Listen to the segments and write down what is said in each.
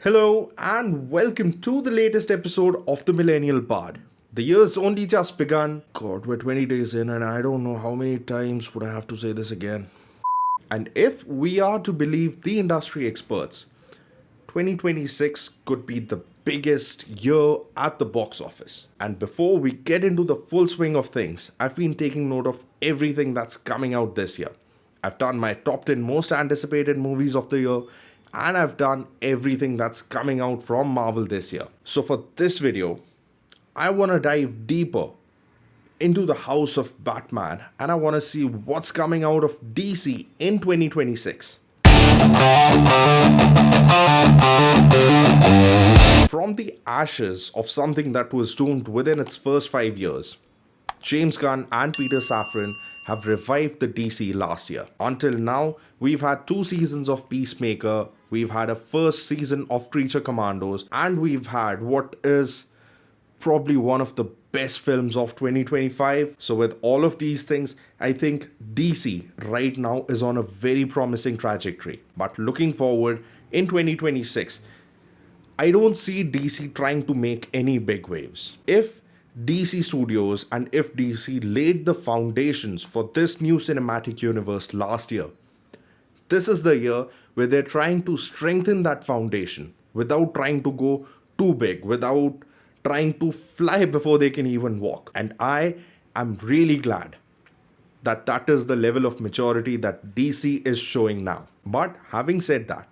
Hello and welcome to the latest episode of the Millennial Pod. The year's only just begun. God, we're 20 days in and I don't know how many times would I have to say this again. And if we are to believe the industry experts, 2026 could be the biggest year at the box office. And before we get into the full swing of things, I've been taking note of everything that's coming out this year. I've done my top 10 most anticipated movies of the year, and I've done everything that's coming out from Marvel this year. So for this video, I want to dive deeper into the house of Batman and I want to see what's coming out of DC in 2026. From the ashes of something that was doomed within its first 5 years, James Gunn and Peter Safran have revived the DC last year. Until now, we've had 2 seasons of Peacemaker, we've had a first season of Creature Commandos, and we've had what is probably one of the best films of 2025. So with all of these things, I think DC right now is on a very promising trajectory. But looking forward in 2026, I don't see DC trying to make any big waves. If DC Studios and if DC laid the foundations for this new cinematic universe last year, this is the year where they're trying to strengthen that foundation without trying to go too big, without trying to fly before they can even walk. And I am really glad that that is the level of maturity that DC is showing now. But having said that,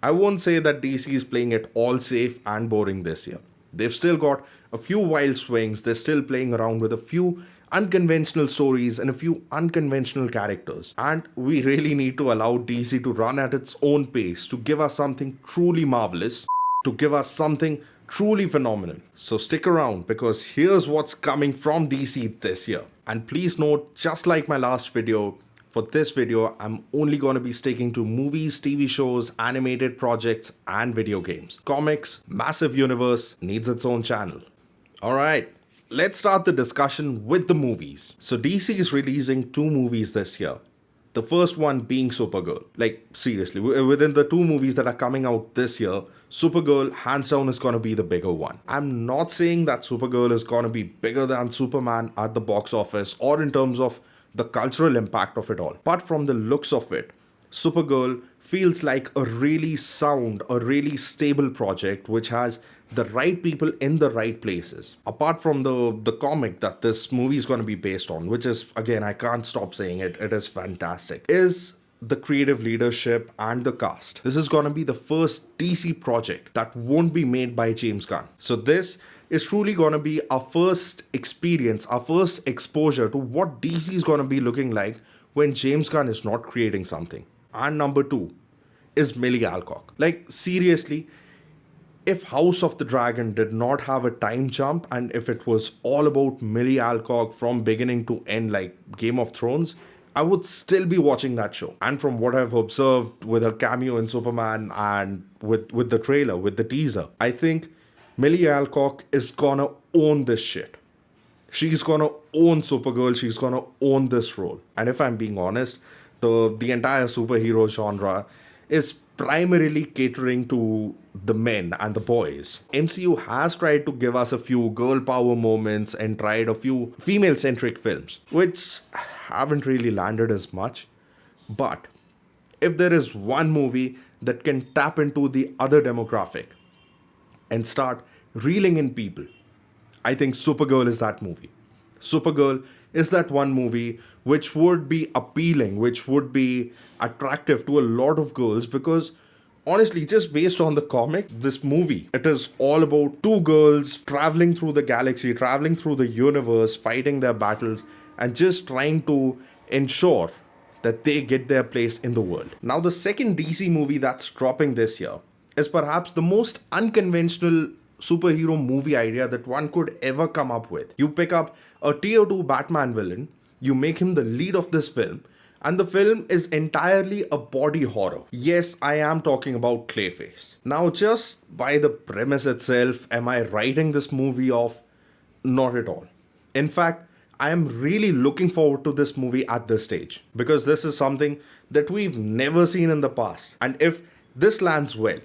I won't say that DC is playing it all safe and boring this year. They've still got a few wild swings, they're still playing around with a few unconventional stories and a few unconventional characters. And we really need to allow DC to run at its own pace to give us something truly marvelous, to give us something truly phenomenal. So stick around because here's what's coming from DC this year. And please note, just like my last video, for this video, I'm only going to be sticking to movies, TV shows, animated projects, and video games. Comics, massive universe, needs its own channel. Alright, let's start the discussion with the movies. So DC is releasing 2 movies this year. The first one being Supergirl. Like, seriously, within the 2 movies that are coming out this year, Supergirl, hands down, is going to be the bigger one. I'm not saying that Supergirl is going to be bigger than Superman at the box office or in terms of the cultural impact of it all. But from the looks of it, Supergirl feels like a really sound, a really stable project which has the right people in the right places. Apart from the comic that this movie is going to be based on, which is, again, I can't stop saying it, it is fantastic, is the creative leadership and the cast. This is going to be the first DC project that won't be made by James Gunn. So this is truly going to be our first experience, our first exposure to what DC is going to be looking like when James Gunn is not creating something. And number 2 is Millie Alcock. Like, seriously, if House of the Dragon did not have a time jump and if it was all about Millie Alcock from beginning to end like Game of Thrones, I would still be watching that show. And from what I've observed with her cameo in Superman and with the trailer, with the teaser, I think Millie Alcock is gonna own this shit. She's gonna own Supergirl, she's gonna own this role. And if I'm being honest, the entire superhero genre is primarily catering to the men and the boys. MCU has tried to give us a few girl power moments and tried a few female-centric films, which haven't really landed as much. But if there is one movie that can tap into the other demographic and start reeling in people, I think Supergirl is that movie. Supergirl is that one movie which would be appealing, which would be attractive to a lot of girls because honestly, just based on the comic, this movie, it is all about 2 girls traveling through the galaxy, traveling through the universe, fighting their battles, and just trying to ensure that they get their place in the world. Now, the second DC movie that's dropping this year is perhaps the most unconventional superhero movie idea that one could ever come up with. You pick up a tier 2 Batman villain, you make him the lead of this film, and the film is entirely a body horror. Yes, I am talking about Clayface. Now, just by the premise itself, am I writing this movie off? Not at all. In fact, I am really looking forward to this movie at this stage because this is something that we've never seen in the past. And if this lands well,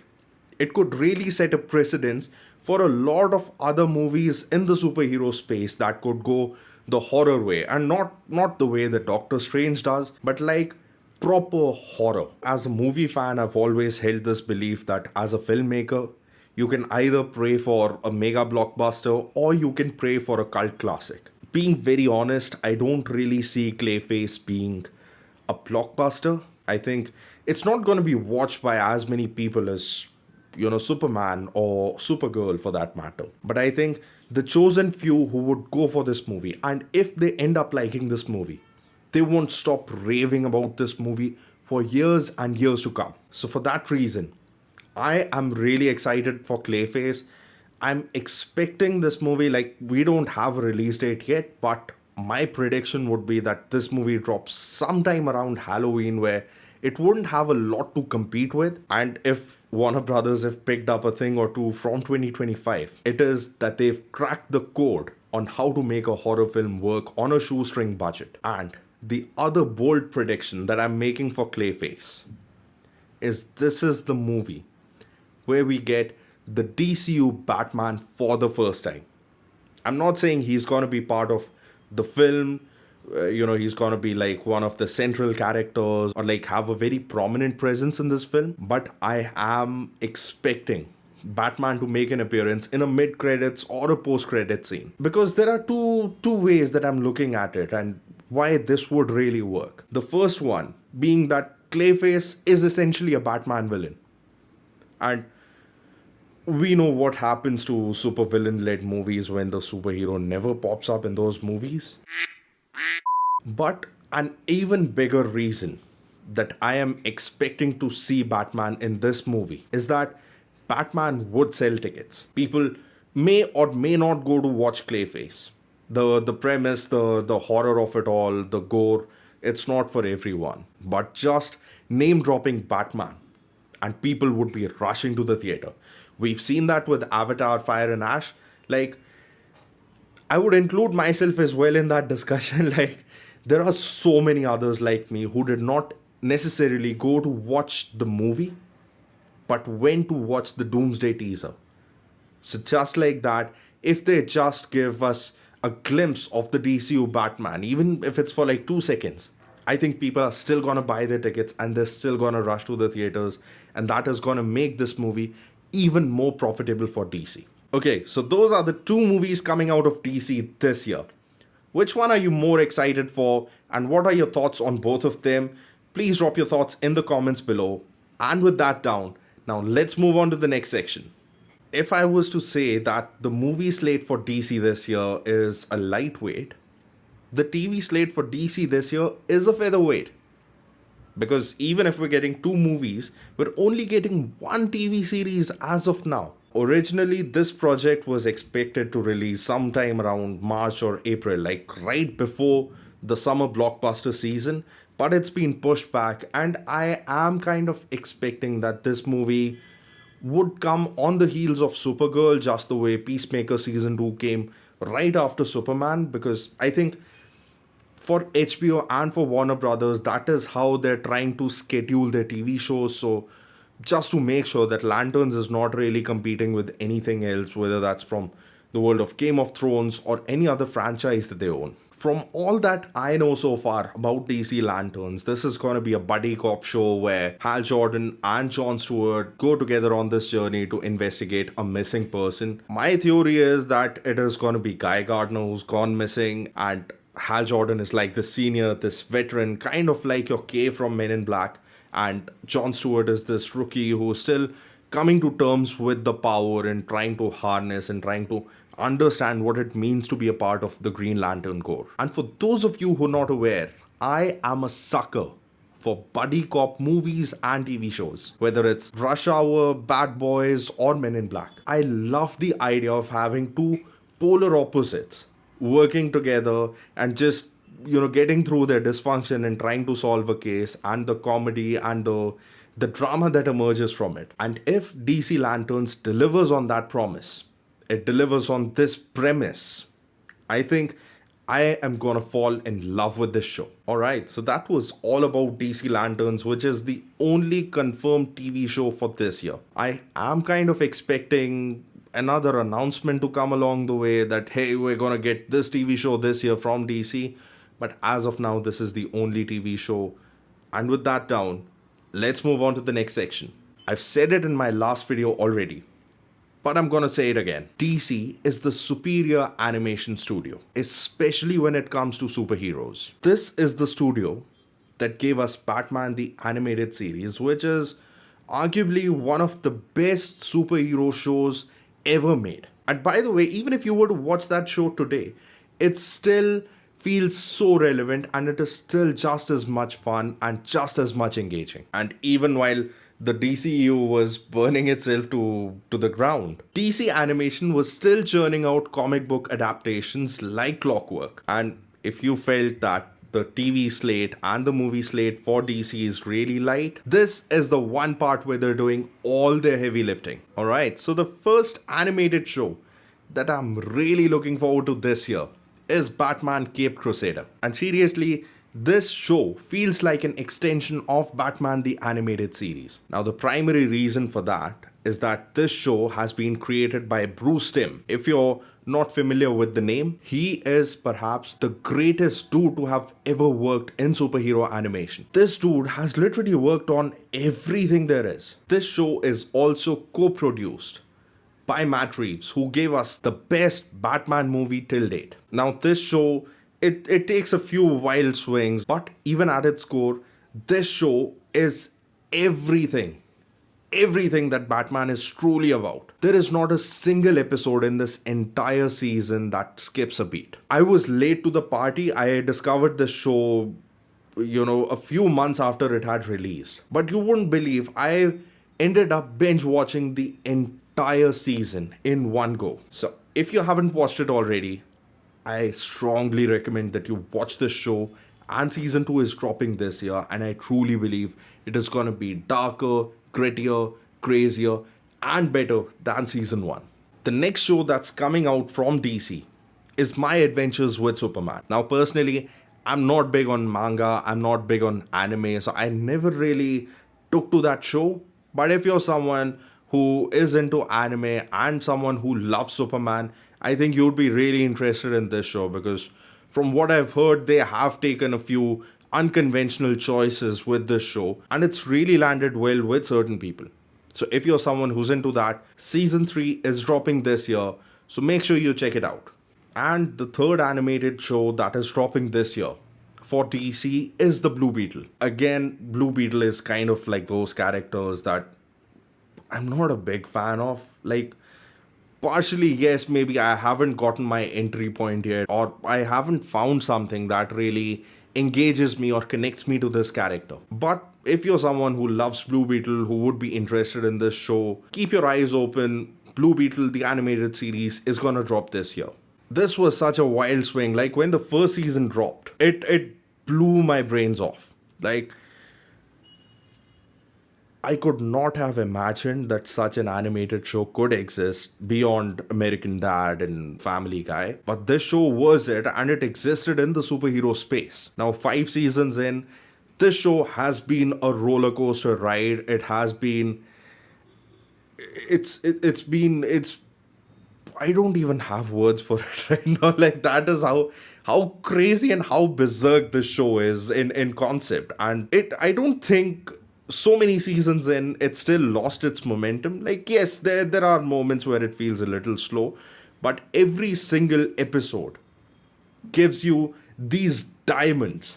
It could really set a precedence for a lot of other movies in the superhero space that could go the horror way, and not the way that Doctor Strange does, but like proper horror. As a movie fan, I've always held this belief that as a filmmaker, you can either pray for a mega blockbuster or you can pray for a cult classic. Being very honest, I don't really see Clayface being a blockbuster. I think it's not going to be watched by as many people as, Superman or Supergirl for that matter. But I think the chosen few who would go for this movie, and if they end up liking this movie, they won't stop raving about this movie for years and years to come. So, for that reason, I am really excited for Clayface. I'm expecting this movie, like, we don't have a release date yet, but my prediction would be that this movie drops sometime around Halloween, where it wouldn't have a lot to compete with. And if Warner Brothers have picked up a thing or two from 2025, it is that they've cracked the code on how to make a horror film work on a shoestring budget. And the other bold prediction that I'm making for Clayface is this is the movie where we get the DCU Batman for the first time. I'm not saying he's going to be part of the film, he's going to be like one of the central characters or like have a very prominent presence in this film, but I am expecting Batman to make an appearance in a mid-credits or a post-credit scene. Because there are two ways that I'm looking at it and why this would really work. The first one being that Clayface is essentially a Batman villain. And we know what happens to supervillain-led movies when the superhero never pops up in those movies. But an even bigger reason that I am expecting to see Batman in this movie is that Batman would sell tickets. People may or may not go to watch Clayface. The premise, the horror of it all, the gore, it's not for everyone. But just name dropping Batman and people would be rushing to the theater. We've seen that with Avatar, Fire and Ash. Like, I would include myself as well in that discussion. Like, there are so many others like me who did not necessarily go to watch the movie, but went to watch the Doomsday teaser. So just like that, if they just give us a glimpse of the DCU Batman, even if it's for like 2 seconds, I think people are still going to buy their tickets and they're still going to rush to the theaters. And that is going to make this movie even more profitable for DC. Okay, so those are the two movies coming out of DC this year. Which one are you more excited for, and what are your thoughts on both of them? Please drop your thoughts in the comments below. And with that down, now let's move on to the next section. If I was to say that the movie slate for DC this year is a lightweight, the TV slate for DC this year is a featherweight. Because even if we're getting 2 movies, we're only getting 1 TV series as of now. Originally, this project was expected to release sometime around March or April, like right before the summer blockbuster season, but it's been pushed back, and I am kind of expecting that this movie would come on the heels of Supergirl, just the way Peacemaker Season 2 came right after Superman, because I think for HBO and for Warner Brothers, that is how they're trying to schedule their TV shows. So just to make sure that Lanterns is not really competing with anything else, whether that's from the world of Game of Thrones or any other franchise that they own. From all that I know so far about DC Lanterns, this is going to be a buddy cop show where Hal Jordan and Jon Stewart go together on this journey to investigate a missing person. My theory is that it is going to be Guy Gardner who's gone missing, and Hal Jordan is like the senior, this veteran, kind of like your K from Men in Black. And Jon Stewart is this rookie who's still coming to terms with the power and trying to harness and trying to understand what it means to be a part of the Green Lantern Corps. And for those of you who are not aware, I am a sucker for buddy cop movies and TV shows. Whether it's Rush Hour, Bad Boys, or Men in Black. I love the idea of having 2 polar opposites working together and just getting through their dysfunction and trying to solve a case, and the comedy and the drama that emerges from it. And if DC Lanterns delivers on that promise, it delivers on this premise, I think I am gonna fall in love with this show. Alright, so that was all about DC Lanterns, which is the only confirmed TV show for this year. I am kind of expecting another announcement to come along the way that, hey, we're gonna get this TV show this year from DC. But as of now, this is the only TV show. And with that down, let's move on to the next section. I've said it in my last video already, but I'm gonna say it again. DC is the superior animation studio, especially when it comes to superheroes. This is the studio that gave us Batman the Animated Series, which is arguably one of the best superhero shows ever made. And by the way, even if you were to watch that show today, it still feels so relevant and it is still just as much fun and just as much engaging. And even while the DCU was burning itself to the ground, DC Animation was still churning out comic book adaptations like clockwork. And if you felt that the TV slate and the movie slate for DC is really light, this is the one part where they're doing all their heavy lifting. Alright, so the first animated show that I'm really looking forward to this year is Batman Caped Crusader. And seriously, this show feels like an extension of Batman the Animated Series. Now, the primary reason for that is that this show has been created by Bruce Timm. If you're not familiar with the name, he is perhaps the greatest dude to have ever worked in superhero animation. This dude has literally worked on everything there is. This show is also co-produced by Matt Reeves, who gave us the best Batman movie till date. Now, this show, it takes a few wild swings, but even at its core, this show is everything that Batman is truly about. There is not a single episode in this entire season that skips a beat. I was late to the party. I discovered this show, a few months after it had released. But you wouldn't believe, I ended up binge watching the entire season in one go. So if you haven't watched it already, I strongly recommend that you watch this show. And season 2 is dropping this year, and I truly believe it is going to be darker, grittier, crazier, and better than season 1. The next show that's coming out from DC is My Adventures with Superman. Now, personally, I'm not big on manga, I'm not big on anime, so I never really took to that show. But if you're someone who is into anime and someone who loves Superman, I think you'd be really interested in this show, because from what I've heard, they have taken a few unconventional choices with this show, and it's really landed well with certain people. So if you're someone who's into that, season 3 is dropping this year, so make sure you check it out. And the third animated show that is dropping this year for DC is the Blue Beetle. Again, Blue Beetle is kind of like those characters that I'm not a big fan of. Like, partially, yes, maybe I haven't gotten my entry point yet, or I haven't found something that really engages me or connects me to this character. But if you're someone who loves Blue Beetle, who would be interested in this show, keep your eyes open. Blue Beetle, the animated series, is gonna drop this year. This was such a wild swing. Like, when the first season dropped, it blew my brains off. Like, I could not have imagined that such an animated show could exist beyond American Dad and Family Guy. But this show was it, and it existed in the superhero space. Now, 5 seasons in, this show has been a roller coaster ride. It has been, it's I don't even have words for it right now. Like, that is how crazy and how berserk this show is in concept. And I don't think so many seasons in, it still lost its momentum. Like, yes, there are moments where it feels a little slow, but every single episode gives you these diamonds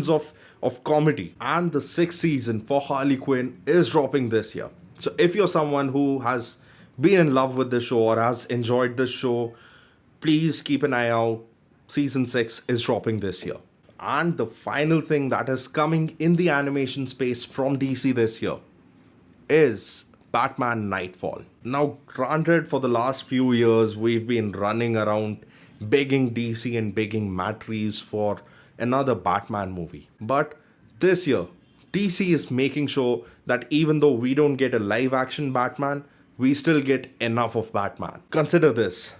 of comedy. And the 6th season for Harley Quinn is dropping this year. So if you're someone who has been in love with this show or has enjoyed this show, please keep an eye out. Season 6 is dropping this year. And the final thing that is coming in the animation space from DC this year is Batman Nightfall. Now, granted, for the last few years, we've been running around begging DC and begging Matt Reeves for another Batman movie. But this year, DC is making sure that even though we don't get a live action Batman, we still get enough of Batman. Consider this.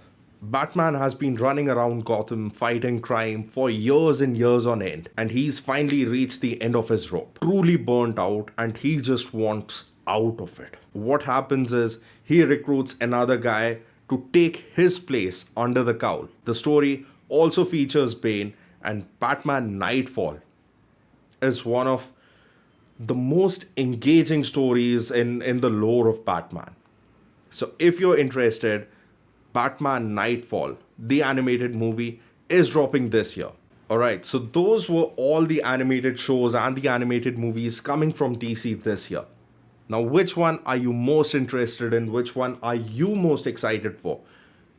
Batman has been running around Gotham fighting crime for years and years on end, and he's finally reached the end of his rope, truly burnt out, and he just wants out of it. What happens is he recruits another guy to take his place under the cowl. The story also features Bane, and Batman Nightfall is one of the most engaging stories in the lore of Batman. So if you're interested, Batman Nightfall, the animated movie, is dropping this year. Alright, so those were all the animated shows and the animated movies coming from DC this year. Now, which one are you most interested in? Which one are you most excited for?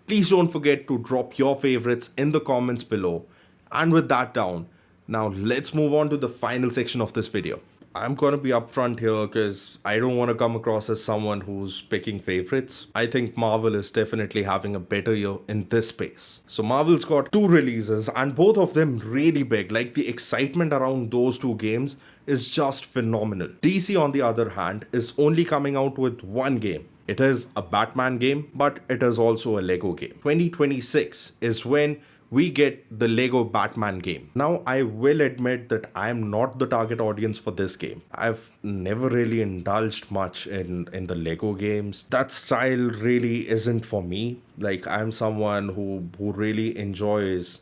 Please don't forget to drop your favorites in the comments below. And with that down, now let's move on to the final section of this video. I'm gonna be upfront here because I don't want to come across as someone who's picking favorites. I think Marvel is definitely having a better year in this space. So Marvel's got 2 releases and both of them really big. Like the excitement around those 2 games is just phenomenal. DC on the other hand is only coming out with 1 game. It is a Batman game, but it is also a Lego game. 2026 is when we get the Lego Batman game. Now, I will admit that I am not the target audience for this game. I've never really indulged much in the Lego games. That style really isn't for me. Like, I'm someone who really enjoys,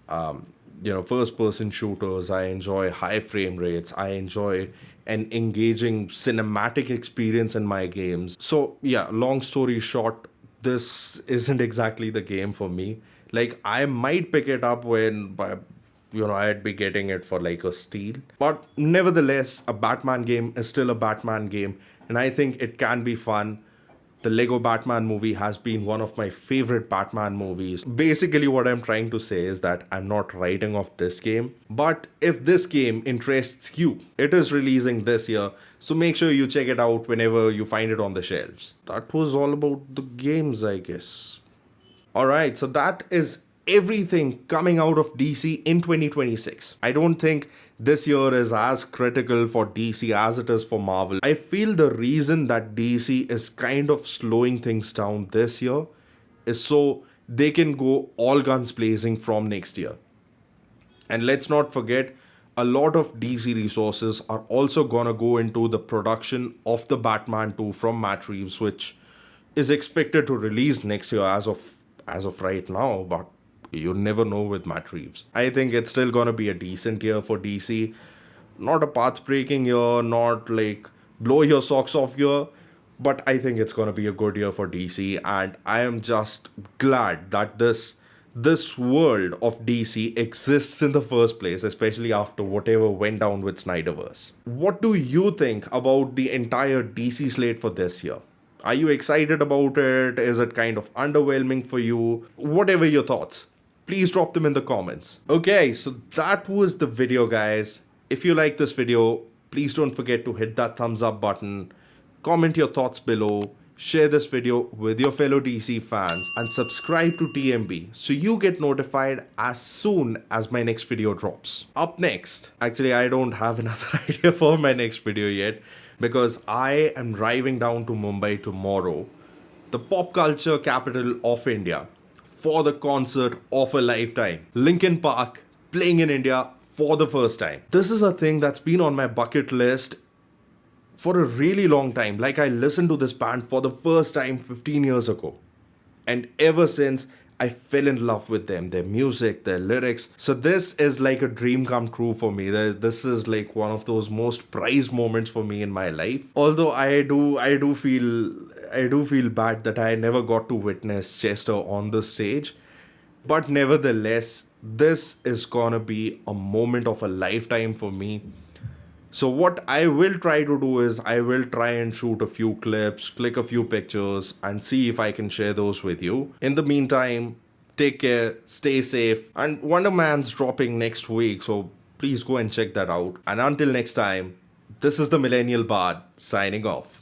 first person shooters. I enjoy high frame rates. I enjoy an engaging cinematic experience in my games. So, yeah, long story short, this isn't exactly the game for me. Like, I might pick it up when, I'd be getting it for like a steal. But nevertheless, a Batman game is still a Batman game. And I think it can be fun. The Lego Batman movie has been one of my favorite Batman movies. Basically, what I'm trying to say is that I'm not writing off this game. But if this game interests you, it is releasing this year. So make sure you check it out whenever you find it on the shelves. That was all about the games, I guess. Alright, so that is everything coming out of DC in 2026. I don't think this year is as critical for DC as it is for Marvel. I feel the reason that DC is kind of slowing things down this year is so they can go all guns blazing from next year. And let's not forget, a lot of DC resources are also gonna go into the production of the Batman 2 from Matt Reeves, which is expected to release next year as of right now, but you never know with Matt Reeves. I think it's still gonna be a decent year for DC. Not a path-breaking year, not like blow your socks off year, but I think it's gonna be a good year for DC, and I am just glad that this world of DC exists in the first place, especially after whatever went down with Snyderverse. What do you think about the entire DC slate for this year? Are you excited about it? Is it kind of underwhelming for you? Whatever your thoughts, please drop them in the comments. Okay, so that was the video, guys. If you like this video, please don't forget to hit that thumbs up button, comment your thoughts below, share this video with your fellow DC fans, and subscribe to TMB so you get notified as soon as my next video drops. Up next, actually I don't have another idea for my next video yet, because I am driving down to Mumbai tomorrow, the pop culture capital of India, for the concert of a lifetime. Linkin Park playing in India for the first time. This is a thing that's been on my bucket list for a really long time. Like, I listened to this band for the first time 15 years ago. And ever since, I fell in love with them, their music, their lyrics. So this is like a dream come true for me. This is like one of those most prized moments for me in my life. Although I do feel bad that I never got to witness Chester on the stage. But nevertheless, this is gonna be a moment of a lifetime for me. So what I will try to do is I will try and shoot a few clips, click a few pictures, and see if I can share those with you. In the meantime, take care, stay safe, and Wonder Man's dropping next week, so please go and check that out. And until next time, this is the Millennial Bard signing off.